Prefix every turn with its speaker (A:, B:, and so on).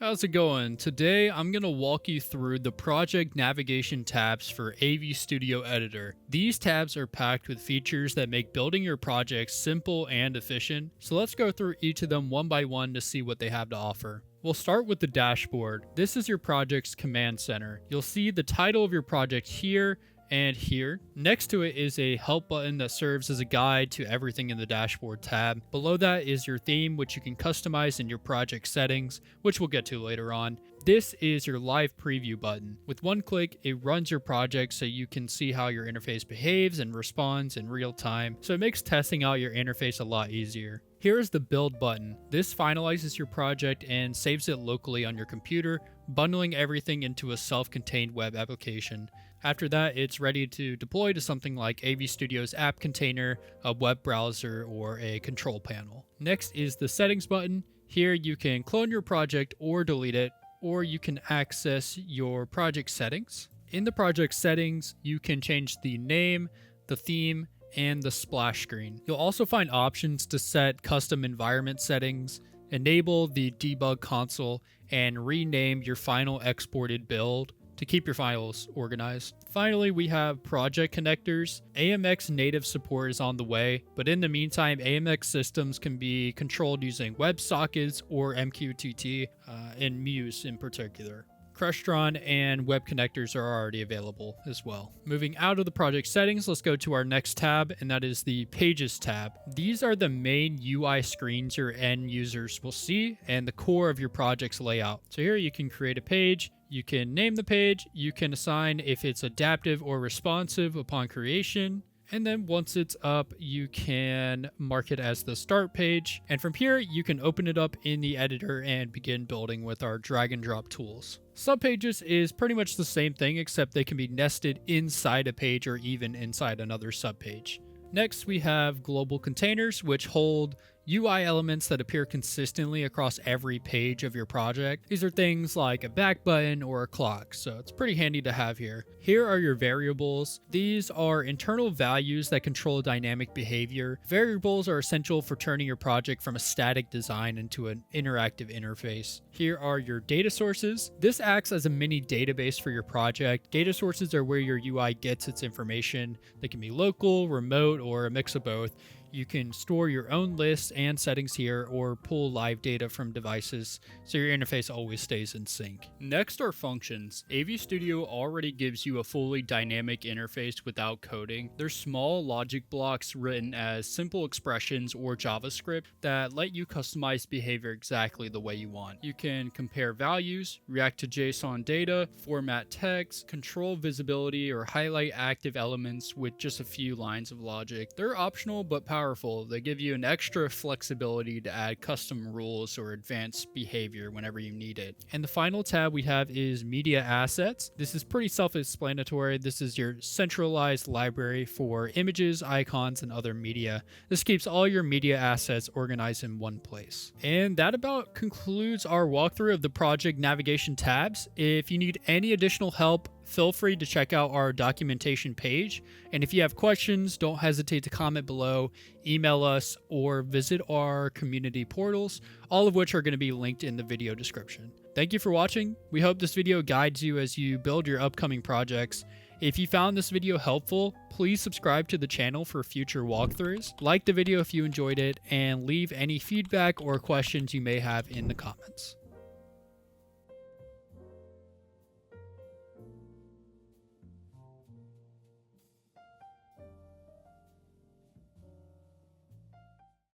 A: How's it going? Today I'm going to walk you through the project navigation tabs for AVstudio Editor. These tabs are packed with features that make building your project simple and efficient, so let's go through each of them one by one to see what they have to offer. We'll start with the dashboard. This is your project's command center. You'll see the title of your project here and here. Next to it is a help button that serves as a guide to everything in the dashboard tab. Below that is your theme, which you can customize in your project settings, which we'll get to later on. This is your live preview button. With one click, it runs your project so you can see how your interface behaves and responds in real time, so it makes testing out your interface a lot easier. Here is the build button. This finalizes your project and saves it locally on your computer, bundling everything into a self-contained web application. After that, it's ready to deploy to something like AVstudio's app container, a web browser, or a control panel. Next is the settings button. Here you can clone your project or delete it, or you can access your project settings. In the project settings, you can change the name, the theme, and the splash screen. You'll also find options to set custom environment settings, enable the debug console, and rename your final exported build to keep your files organized. Finally, we have project connectors. AMX native support is on the way, but in the meantime, AMX systems can be controlled using WebSockets or MQTT, and Muse in particular. Crestron and web connectors are already available as well. Moving out of the project settings, let's go to our next tab, and that is the Pages tab. These are the main UI screens your end users will see and the core of your project's layout. So here you can create a page, you can name the page, you can assign if it's adaptive or responsive upon creation, and then once it's up, you can mark it as the start page. And from here, you can open it up in the editor and begin building with our drag and drop tools. Subpages is pretty much the same thing, except they can be nested inside a page or even inside another subpage. Next, we have global containers, which hold UI elements that appear consistently across every page of your project. These are things like a back button or a clock, so it's pretty handy to have here. Here are your variables. These are internal values that control dynamic behavior. Variables are essential for turning your project from a static design into an interactive interface. Here are your data sources. This acts as a mini database for your project. Data sources are where your UI gets its information. They can be local, remote, or a mix of both. You can store your own lists and settings here or pull live data from devices so your interface always stays in sync. Next are functions. AVstudio already gives you a fully dynamic interface without coding. They're small logic blocks written as simple expressions or JavaScript that let you customize behavior exactly the way you want. You can compare values, react to JSON data, format text, control visibility, or highlight active elements with just a few lines of logic. They're optional but powerful. They give you an extra flexibility to add custom rules or advanced behavior whenever you need it. And the final tab we have is media assets. This is pretty self-explanatory. This is your centralized library for images, icons, and other media. This keeps all your media assets organized in one place. And that about concludes our walkthrough of the project navigation tabs. If you need any additional help, feel free to check out our documentation page. And if you have questions, don't hesitate to comment below, email us, or visit our community portals, all of which are going to be linked in the video description. Thank you for watching. We hope this video guides you as you build your upcoming projects. If you found this video helpful, please subscribe to the channel for future walkthroughs. Like the video if you enjoyed it, and leave any feedback or questions you may have in the comments.